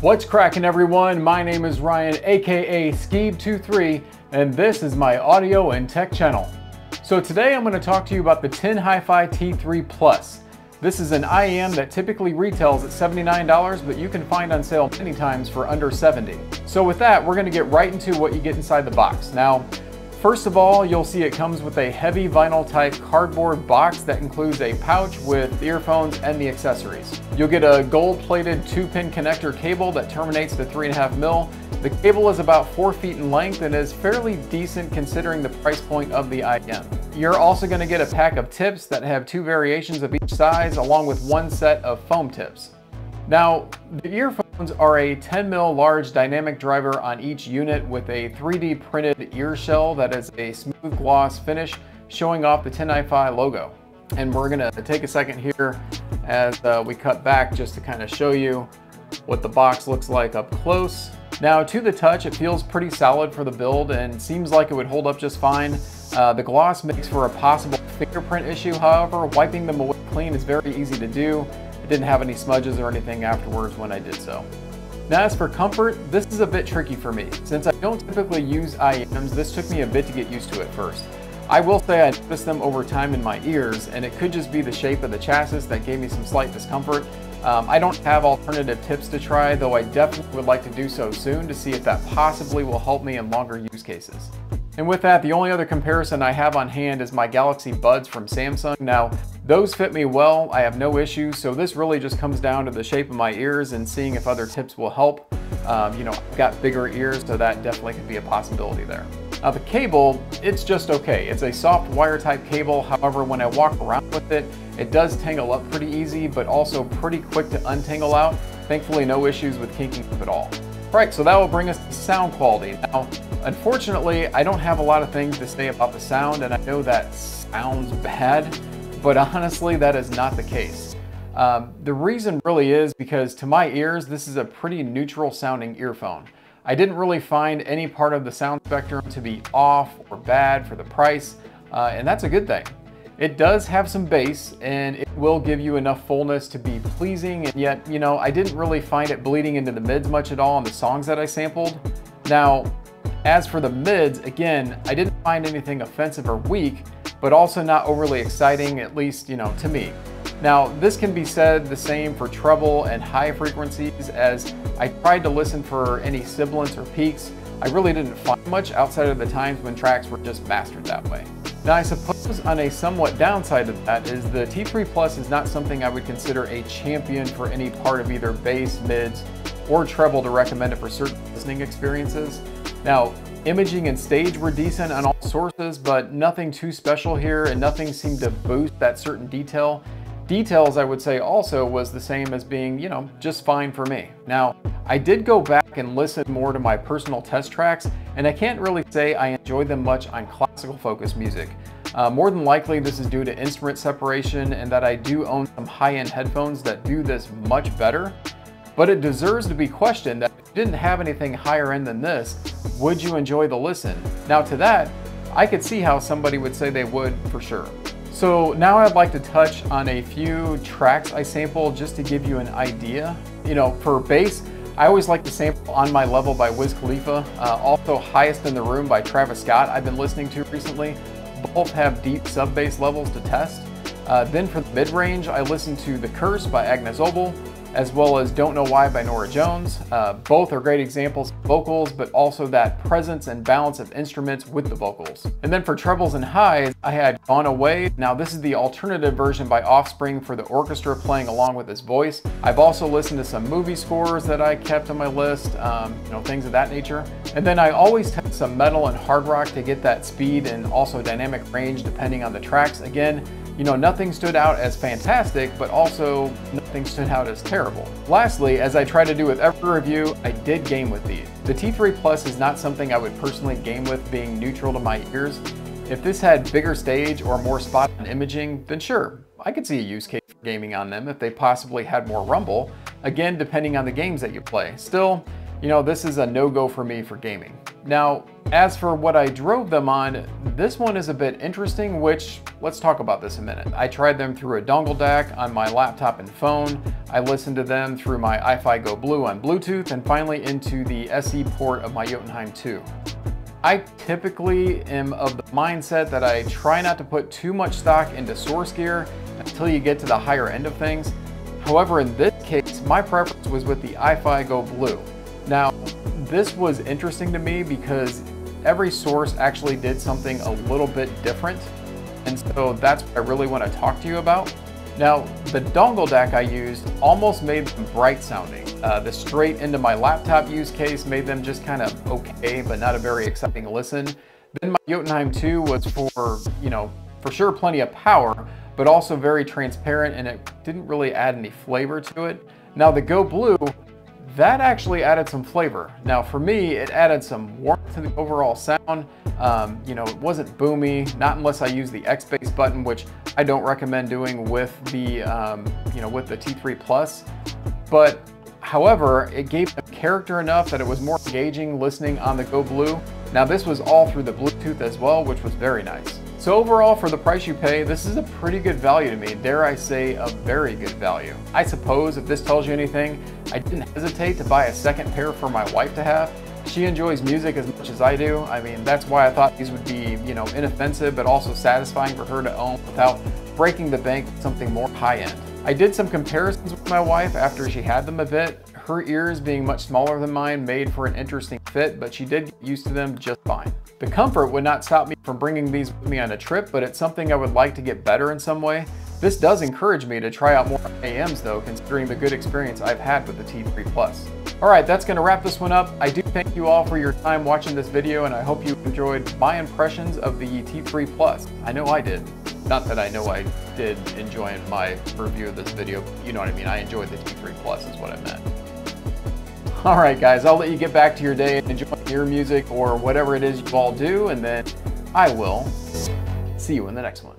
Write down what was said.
What's cracking, everyone? My name is Ryan, aka Skeeb23, and this is my audio and tech channel. So today I'm going to talk to you about the TinHiFi T3Plus. This is an IEM that typically retails at $79, but you can find on sale many times for under $70. So with that, we're going to get right into what you get inside the box. Now, first of all, you'll see it comes with a heavy vinyl type cardboard box that includes a pouch with the earphones and the accessories. You'll get a gold plated 2-pin connector cable that terminates to 3.5 mil. The cable is about 4 feet in length and is fairly decent considering the price point of the IEM. You're also going to get a pack of tips that have 2 variations of each size along with 1 set of foam tips. Now, the earphones are a 10 mil large dynamic driver on each unit with a 3D printed ear shell that is a smooth gloss finish showing off the TinHiFi logo. And we're going to take a second here as we cut back just to kind of show you what the box looks like up close. Now, to the touch, it feels pretty solid for the build and seems like it would hold up just fine. The gloss makes for a possible fingerprint issue, however, wiping them away clean is very easy to do. It didn't have any smudges or anything afterwards when I did so. Now, as for comfort, this is a bit tricky for me. Since I don't typically use IEMs, this took me a bit to get used to at first. I will say I noticed them over time in my ears, and it could just be the shape of the chassis that gave me some slight discomfort. I don't have alternative tips to try, though I definitely would like to do so soon to see if that possibly will help me in longer use cases. And with that, the only other comparison I have on hand is my Galaxy Buds from Samsung. Now, those fit me well, I have no issues, so this really just comes down to the shape of my ears and seeing if other tips will help. I've got bigger ears, so that definitely could be a possibility there. Now the cable, it's just okay. It's a soft wire type cable. However, when I walk around with it, it does tangle up pretty easy, but also pretty quick to untangle out. Thankfully, no issues with kinking up at all. All right, so that will bring us to sound quality. Now, unfortunately, I don't have a lot of things to say about the sound, and I know that sounds bad, but honestly, that is not the case. The reason really is because to my ears, this is a pretty neutral sounding earphone. I didn't really find any part of the sound spectrum to be off or bad for the price, and that's a good thing. It does have some bass, and it will give you enough fullness to be pleasing, and yet, I didn't really find it bleeding into the mids much at all on the songs that I sampled. Now, as for the mids, again, I didn't find anything offensive or weak, but also not overly exciting, at least, to me. Now, this can be said the same for treble and high frequencies, as I tried to listen for any sibilants or peaks. I really didn't find much outside of the times when tracks were just mastered that way. Now, I suppose on a somewhat downside of that is the T3Plus is not something I would consider a champion for any part of either bass, mids, or treble to recommend it for certain listening experiences. Now, imaging and stage were decent on all sources, but nothing too special here, and nothing seemed to boost that certain detail. Details, I would say, also was the same as being, just fine for me. Now, I did go back and listen more to my personal test tracks, and I can't really say I enjoyed them much on classical focused music. More than likely, this is due to instrument separation and that I do own some high-end headphones that do this much better. But it deserves to be questioned that if you didn't have anything higher end than this, would you enjoy the listen? Now to that, I could see how somebody would say they would for sure. So now I'd like to touch on a few tracks I sampled just to give you an idea. For bass, I always like to sample On My Level by Wiz Khalifa, also Highest in the Room by Travis Scott I've been listening to recently. Both have deep sub-bass levels to test. Then for the mid-range, I listened to The Curse by Agnes Obel, as well as Don't Know Why by Norah Jones. Both are great examples of vocals, but also that presence and balance of instruments with the vocals. And then for trebles and highs, I had Gone Away. Now this is the alternative version by Offspring for the orchestra playing along with his voice. I've also listened to some movie scores that I kept on my list, things of that nature. And then I always test some metal and hard rock to get that speed and also dynamic range depending on the tracks. Again, nothing stood out as fantastic, but also nothing stood out as terrible. Lastly, as I try to do with every review, I did game with these. The T3Plus is not something I would personally game with being neutral to my ears. If this had bigger stage or more spot on imaging, then sure, I could see a use case for gaming on them if they possibly had more rumble, again, depending on the games that you play. Still, you know, this is a no-go for me for gaming. Now, as for what I drove them on, this one is a bit interesting, which, let's talk about this a minute. I tried them through a dongle DAC on my laptop and phone. I listened to them through my iFi Go Blue on Bluetooth, and finally into the SE port of my Jotunheim 2. I typically am of the mindset that I try not to put too much stock into source gear until you get to the higher end of things. However, in this case, my preference was with the iFi Go Blue. Now, this was interesting to me because every source actually did something a little bit different, and so that's what I really want to talk to you about. Now, the dongle DAC I used almost made them bright sounding. The straight into my laptop use case made them just kind of okay, but not a very exciting listen. Then my Jotunheim 2 was for, you know, for sure plenty of power, but also very transparent, and it didn't really add any flavor to it. Now the Go Blue, that actually added some flavor. Now for me, it added some warmth to the overall sound. You know, it wasn't boomy, not unless I use the X-Bass button, which I don't recommend doing with the, you know, with the T3Plus. But however, it gave them character enough that it was more engaging listening on the Go Blue. Now this was all through the Bluetooth as well, which was very nice. So overall, for the price you pay, this is a pretty good value to me. Dare I say, a very good value. I suppose if this tells you anything, I didn't hesitate to buy a second pair for my wife to have. She enjoys music as much as I do. I mean, that's why I thought these would be, you know, inoffensive, but also satisfying for her to own without breaking the bank with something more high-end. I did some comparisons with my wife after she had them a bit. Her ears, being much smaller than mine, made for an interesting fit, but she did get used to them just fine. The comfort would not stop me from bringing these with me on a trip, but it's something I would like to get better in some way. This does encourage me to try out more IEMs though, considering the good experience I've had with the T3Plus. Alright, that's going to wrap this one up. I do thank you all for your time watching this video, and I hope you enjoyed my impressions of the T3Plus. I know I did. Not that I know I did enjoy my review of this video, but you know what I mean. I enjoyed the T3Plus is what I meant. Alright guys, I'll let you get back to your day and enjoy your music or whatever it is you all do, and then I will see you in the next one.